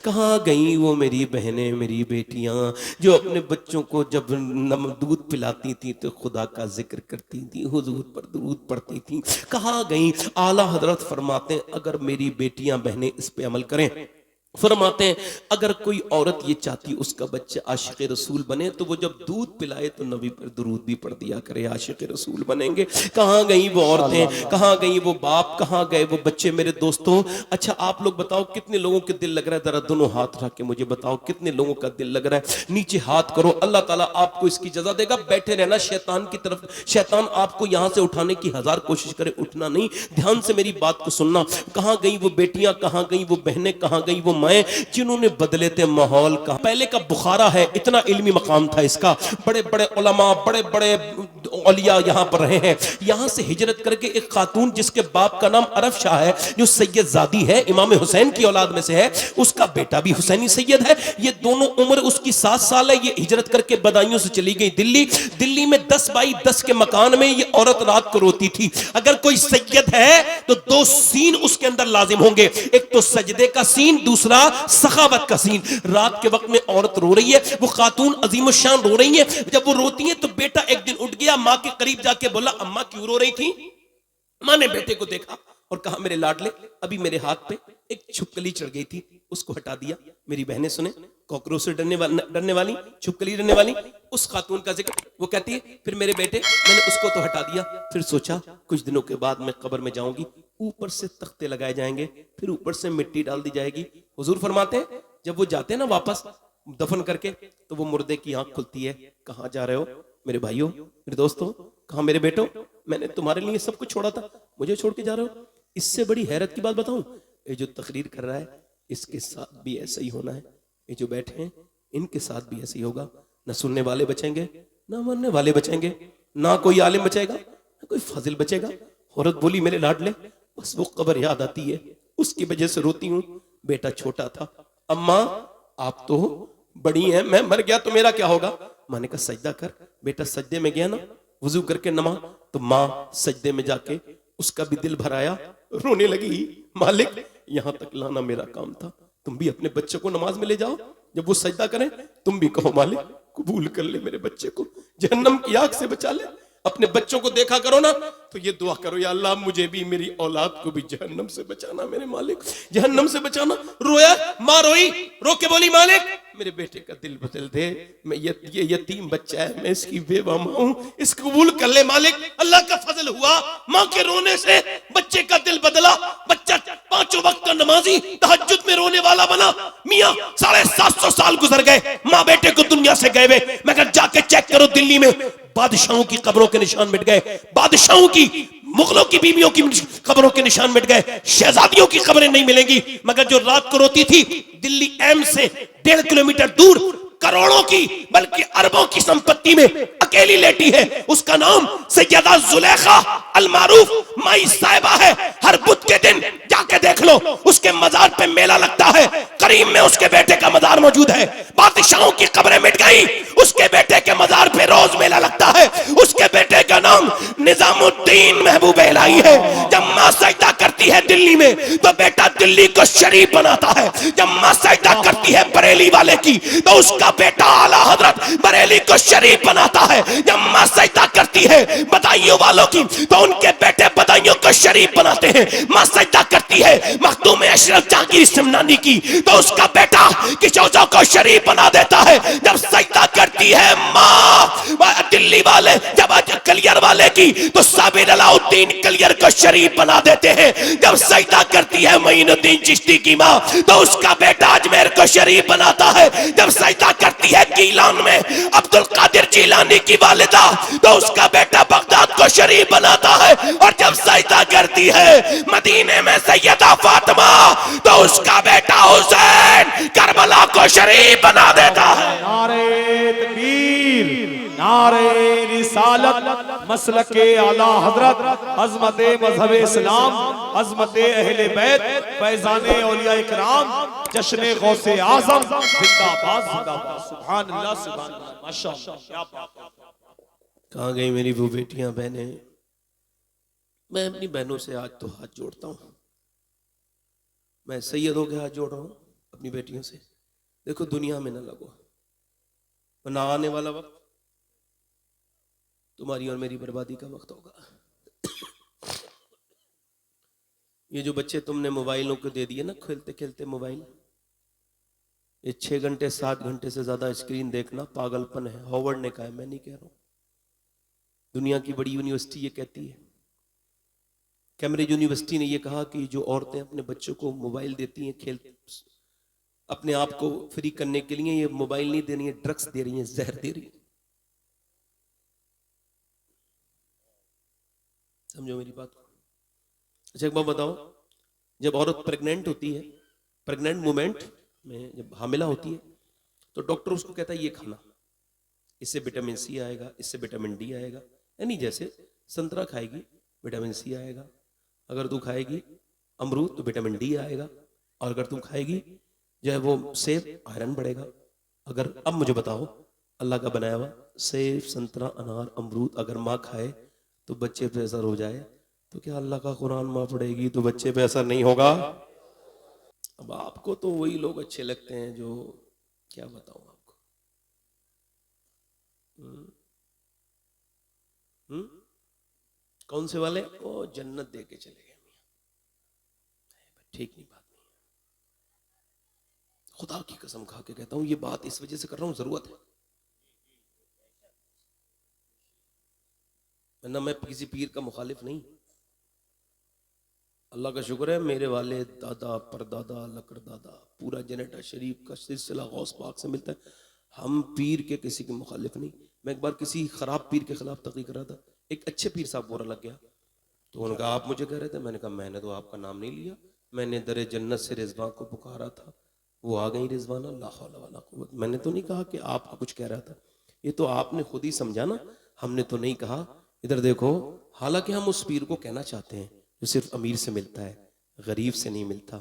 कहाँ गई वो मेरी बहनें, मेरी बेटियां जो अपने बच्चों को जब दूध पिलाती थी तो खुदा का जिक्र करती थी, हुजूर पर दुरूद पढ़ती थी। कहाँ गई? आला हजरत फरमाते हैं अगर मेरी बेटियां बहनें इस पे अमल करें, फरमाते हैं अगर कोई औरत ये चाहती उसका बच्चा आशिक रसूल बने तो वो जब दूध पिलाए तो नबी पर दुरूद भी पढ़ दिया करे, आशिक रसूल बनेंगे। कहाँ गई वो औरतें, कहाँ गई वो बाप, कहाँ गए वो बच्चे? मेरे दोस्तों, अच्छा आप लोग बताओ कितने लोगों के दिल लग रहा है? जरा दोनों हाथ रख के मुझे बताओ कितने लोगों का दिल लग रहा है? नीचे हाथ करो, अल्लाह ताला आपको इसकी जजा देगा। बैठे रहना शैतान की तरफ, शैतान आपको यहां से उठाने की हजार कोशिश करे, उठना नहीं। ध्यान से मेरी बात को सुनना। कहाँ गई वो बेटियां, कहाँ गई वो बहनें, कहाँ गई वो मैं जिन्होंने बदले थे माहौल का? पहले का बुखारा है, इतना इल्मी मकाम था इसका, बड़े बड़े उलमा, बड़े बड़े औलिया यहाँ पर रहे हैं। यहाँ से हिजरत करके एक खातून जिसके बाप का नाम अरफ शाह है, जो सैयद जादी है, इमाम हुसैन की औलाद में से है, उसका बेटा भी हुसैनी सैयद है। ये दोनों उम्र उसकी 7 साल है। ये हिजरत करके बदायूं से चली गई दिल्ली। दिल्ली में 10 बाई 10 के मकान में ये औरत रात को रोती थी। अगर कोई सैयद है तो 2 सीन उसके अंदर लाजिम होंगे, एक तो सजदे का सीन, दूसरा सखावत का सीन। रात के वक्त में औरत रो रही है, वो खातून अजीम शान रो रही है। जब वो रोती है तो बेटा एक दिन उठ गया, माँ के करीब जाके बोला अम्मा क्यों रो रही थी? माँ ने बेटे को देखा और कहा मेरे लाडले अभी मेरे हाथ पे एक छिपकली चढ़ गई थी, उसको हटा दिया। मेरी बहनें सुने, कॉकरोच से डरने वाली, छिपकली डरने वाली, उस खातून का जिक्र। वो कहती है फिर मेरे बेटे मैंने उसको तो हटा दिया, फिर सोचा कुछ दिनों के बाद मैं कब्र में जाऊंगी, ऊपर से तख्ते लगाए जाएंगे, फिर ऊपर से मिट्टी डाल दी जाएगी। हुजूर फरमाते हैं जब वो जाते हैं ना वापस दफन करके, तो वो मुर्दे की आंख खुलती है। कहाँ जा रहे हो मेरे भाइयों, मेरे दोस्तों, कहाँ मेरे बेटो? मैंने तुम्हारे लिए सब कुछ छोड़ा था, मुझे छोड़ के जा रहे हो? इससे बड़ी हैरत की बात बताऊं, ये जो तकरीर कर रहा है इसके साथ भी ऐसा ही होना है। ये जो बैठे हैं इनके साथ भी ऐसे ही होगा। ना सुनने वाले बचेंगे, ना मरने वाले बचेंगे, ना कोई आलिम बचेगा, ना कोई फाजिल बचेगा। औरत बोली मेरे लाडले बस वो कब्र याद आती है, उसकी वजह से रोती हूँ। बेटा छोटा था, अम्मा आप तो बड़ी हैं, मैं मर गया तो मेरा क्या होगा? माँ ने कहा सजदा कर। बेटा सजदे में गया ना, वजू करके नमा, तो माँ सजदे में जाके उसका भी दिल भराया, रोने लगी मालिक यहां तक लाना मेरा काम था, तुम भी अपने बच्चे को नमाज में ले जाओ, जब वो सजदा करें तुम भी कहो मालिक कबूल कर ले मेरे बच्चे को, जहन्नम की आग से बचा ले। अपने बच्चों को देखा करो ना तो ये दुआ करो या अल्लाह मुझे भी मेरी औलाद को भी जहन्नम से बचाना, मेरे मालिक जहन्नम से बचाना। रोया, माँ रोई, रो के बोली मालिक मेरे बेटे का दिल बदल दे, मैं ये यतीम बच्चा है, मैं इसकी बेवा माँ हूँ, इसको कबूल कर ले मालिक। अल्लाह का फजल हुआ, माँ के रोने से बच्चे का दिल बदला। बच्चा 5 वक्त का नमाजी, तहज्जुद में रोने वाला बना। मियाँ 750 साल गुजर गए, माँ बेटे को दुनिया से गए हुए। मगर जाके चेक करो दिल्ली में बादशाहों की कब्रों के निशान मिट गए, बादशाहों की, मुगलों की बीवियों की कब्रों के निशान मिट गए, शहजादियों की कब्रें नहीं मिलेंगी। मगर जो रात को रोती थी दिल्ली एम्स से 1.5 किलोमीटर दूर, करोड़ों की बल्कि अरबों की संपत्ति में अकेली लेटी है, उसका नाम सैयदा जुलेखा अल मारूफ माई साहिबा है। हर बुध के दिन जाके देख लो, उसके मजार पे मेला लगता है। करीम में उसके बेटे का मजार मौजूद है। बादशाहों की कब्रें मिट गई, उसके बेटे के मजार पे रोज मेला लगता है। उसके बेटे का नाम निजामुद्दीन महबूब इलाही है। जब माँ सजदा करती है दिल्ली में तो बेटा दिल्ली को शरीफ बनाता है। जब माँ सजदा करती है बरेली वाले की तो उसका बेटा आला हजरत बरेली को शरीफ बनाता है। जब माँ सजदा करती है बदायूं वालों की तो उनके बेटे बदायूं को शरीफ बनाते हैं। माँ सजदा करती है मखदूम अशरफ जहांगीर समनानी की तो उसका बेटा किशोजा को शरीफ बना देता है। जब सजदा करती है माँ दिल्ली वाले, जब कलियर वाले की तो साबिर अलाउद्दीन कलियर को शरीफ बना देते हैं। जब सजदा करती है मोइनुद्दीन चिश्ती की माँ तो उसका बेटा अजमेर को शरीफ बनाता है। जब सजदा करती है गीलान में अब्दुल कादिर जिलानी की वालिदा तो उसका बेटा बगदाद को शरीफ बनाता है। और जब सजदा करती है मदीने में सैयदा फातिमा तो उसका बेटा हुसैन करबला को शरीफ बना देता है। नारे तकबीर, नारे रिसालत, मसलके आला हजरत, अजमत मजहब इस्लाम, अजमत अहले बैत, फैजाने औलिया इकराम, जश्न गौसे आजम, जिंदाबाद जिंदाबाद, सुभान अल्लाह सुभान अल्लाह, माशाअल्लाह, क्या बात। कहाँ गई मेरी वो बेटियां बहनें? मैं अपनी बहनों से आज तो हाथ जोड़ता हूँ। मैं सैयदों के हाथ जोड़ रहा हूँ, अपनी बेटियों से, देखो दुनिया में ना लगो, वरना आने वाला वक्त तुम्हारी और मेरी बर्बादी का वक्त होगा। ये जो बच्चे तुमने मोबाइलों को दे दिए ना, खेलते खेलते मोबाइल, ये 6 घंटे 7 घंटे से ज्यादा स्क्रीन देखना पागलपन है। हॉवर्ड ने कहा है, मैं नहीं कह रहा हूं, दुनिया की बड़ी यूनिवर्सिटी ये कहती है। कैम्ब्रिज यूनिवर्सिटी ने ये कहा कि जो औरतें अपने बच्चों को मोबाइल देती हैं खेल अपने आप को फ्री करने के लिए, ये मोबाइल नहीं दे रही है, ड्रग्स दे रही हैं, जहर दे रही हैं। समझो मेरी बात को। अच्छा एक बात बताओ, जब औरत प्रेग्नेंट होती है, प्रेग्नेंट मोमेंट में जब हामिला होती है, तो डॉक्टर उसको कहता है ये खाना, इससे विटामिन सी आएगा, इससे विटामिन डी आएगा। यानी जैसे संतरा खाएगी विटामिन सी आएगा, अगर तू खाएगी अमरूद तो विटामिन डी आएगा, और अगर तू खाएगी जो है वो सेब, आयरन बढ़ेगा। अगर अब मुझे बताओ, अल्लाह का बनाया हुआ सेब, संतरा, अनार, अमरूद अगर माँ खाए तो बच्चे पे असर हो जाए, तो क्या अल्लाह का कुरान माँ पढ़ेगी तो बच्चे पे असर नहीं होगा? अब आपको तो वही लोग अच्छे लगते हैं जो, क्या बताऊं आपको। कौन से वाले? ओ जन्नत दे के चले गए मियां, ठीक नहीं, बात नहीं। खुदा की कसम खा के कहता हूं, ये बात इस वजह से कर रहा हूं, जरूरत है। वरना मैं किसी पीर का मुखालिफ नहीं। अल्लाह का शुक्र है, मेरे वाले दादा, परदादा, लकड़दादा, पूरा जनरेटर शरीफ का सिलसिला गौस पाक से मिलता है। हम पीर के किसी के मुखालिफ नहीं। मैं एक बार किसी खराब पीर के खिलाफ तकरीर कर रहा था, एक अच्छे पीर साहब बुरा लग गया, तो उन्होंने कहा आप मुझे कह रहे थे। मैंने कहा मैंने तो आपका नाम नहीं लिया, मैंने दरे जन्नत से रिजवा को पुकारा था, वो आ गई रिजवाना, ला हौला वला कुव्वत। मैंने तो नहीं कहा कि आपका कुछ कह रहा था, ये तो आपने खुद ही समझा ना, हमने तो नहीं कहा। इधर देखो, हालांकि हम उस पीर को कहना चाहते हैं जो सिर्फ अमीर से मिलता है, गरीब से नहीं मिलता।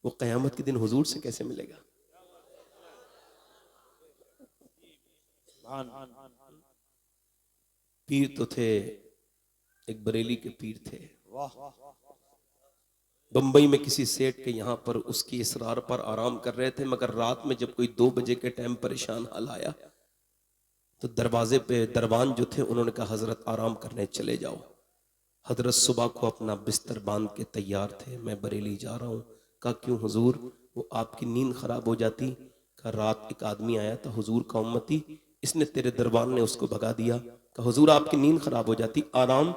वो कयामत के दिन हुजूर से कैसे मिलेगा? पीर तो थे, एक बरेली के पीर थे, बंबई में किसी सेठ के यहाँ पर उसकी इसरार पर आराम कर रहे थे, मगर रात में जब कोई 2 बजे के टाइम परेशान हाल आया, तो दरवाजे पे दरबान जो थे उन्होंने कहा हजरत आराम करने चले जाओ। हजरत सुबह को अपना बिस्तर बांध के तैयार थे, मैं बरेली जा रहा हूँ। कहा क्यों हुजूर? वो आपकी नींद खराब हो जाती। कहा रात एक आदमी आया था हुजूर का उम्मती, इसने तेरे दरबान ने उसको भगा दिया। कहा हुजूर आपकी नींद खराब हो जाती, आराम?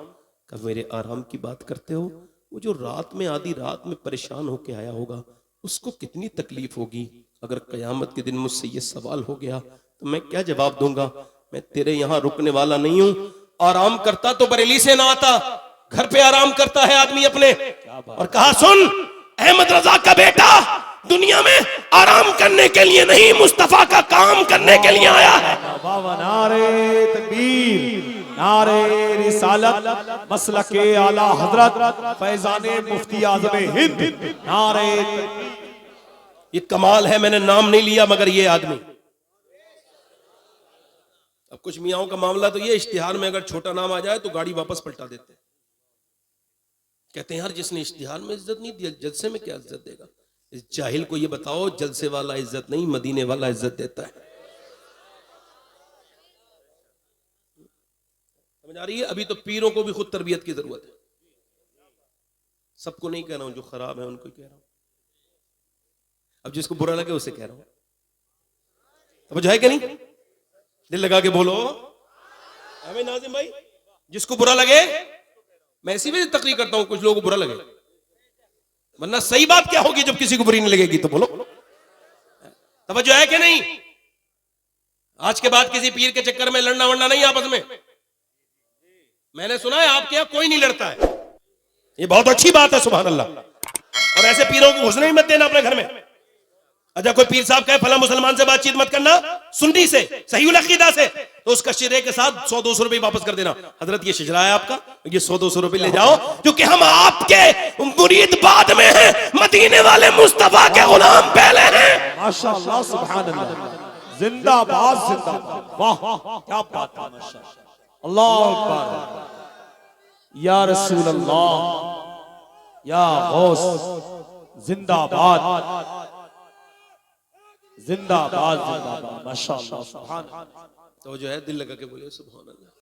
कहा मेरे आराम की बात करते हो? वो जो रात में आधी रात में परेशान होके आया होगा, उसको कितनी तकलीफ होगी। अगर कयामत के दिन मुझसे ये सवाल हो गया तो मैं क्या जवाब दूंगा? मैं तेरे यहाँ रुकने वाला नहीं हूं। आराम करता तो बरेली से ना आता, घर पे आराम करता है आदमी अपने। और कहा सुन अहमद रजा का बेटा, दुनिया में आराम करने के लिए नहीं, मुस्तफा का काम करने के लिए आया है। नारे तकबीर, नारे रिसालत, मसलके आला हजरत फैजाने मुफ्ती आज़म हिंद, नारे। ये कमाल है, मैंने नाम नहीं लिया मगर ये आदमी। अब कुछ मियाओं का मामला तो ये, इश्तिहार में अगर छोटा नाम आ जाए तो गाड़ी वापस पलटा देते हैं। कहते हैं यार जिसने इश्तिहार में इज्जत नहीं दी, जलसे में क्या इज्जत देगा? इस जाहिल को ये बताओ, जलसे वाला इज्जत नहीं, मदीने वाला इज्जत देता है। समझ आ रही है? अभी तो पीरों को भी खुद तरबियत की जरूरत है। सबको नहीं कह रहा हूं, जो खराब है उनको कह रहा हूं। अब जिसको बुरा लगे उसे कह रहा हूं। अब जो है कि नहीं, दिल लगा के बोलो हमें नाजिम भाई, जिसको बुरा लगे, मैं इसी वजह से तकरीर करता हूं कुछ लोगों को बुरा लगे, वरना सही बात क्या होगी जब किसी को बुरी नहीं लगेगी? तो बोलो तवज्जो है कि नहीं? आज के बाद किसी पीर के चक्कर में लड़ना वड़ना नहीं आपस में। मैंने सुना है आपके यहां कोई नहीं लड़ता है, ये बहुत अच्छी बात है, सुभान अल्लाह। और ऐसे पीरों को घुसने ही मत देना अपने घर में। अच्छा कोई पीर साहब कहे फला मुसलमान से बातचीत मत करना, सुन्नी से, सहीउल अकीदा से, तो उसका शिरे के साथ 100-200 रुपए वापस कर देना। हजरत ये शिजरा है आपका, ये 100-200 रुपए ले जाओ, क्योंकि हम आपके मुरीद बाद में हैं, मदीने वाले मुस्तफा के गुलाम पहले हैं। माशाअल्लाह, सुभान अल्लाह, जिंदाबाद जिंदाबाद, वाह क्या बात है, माशाअल्लाह, अल्लाह अकबर, या रसूल अल्लाह, या गौस, जिंदाबाद। जिंदाबाद जिंदाबाद माशाअल्लाह सुभान अल्लाह। तो जो है दिल लगा के बोले सुभान अल्लाह।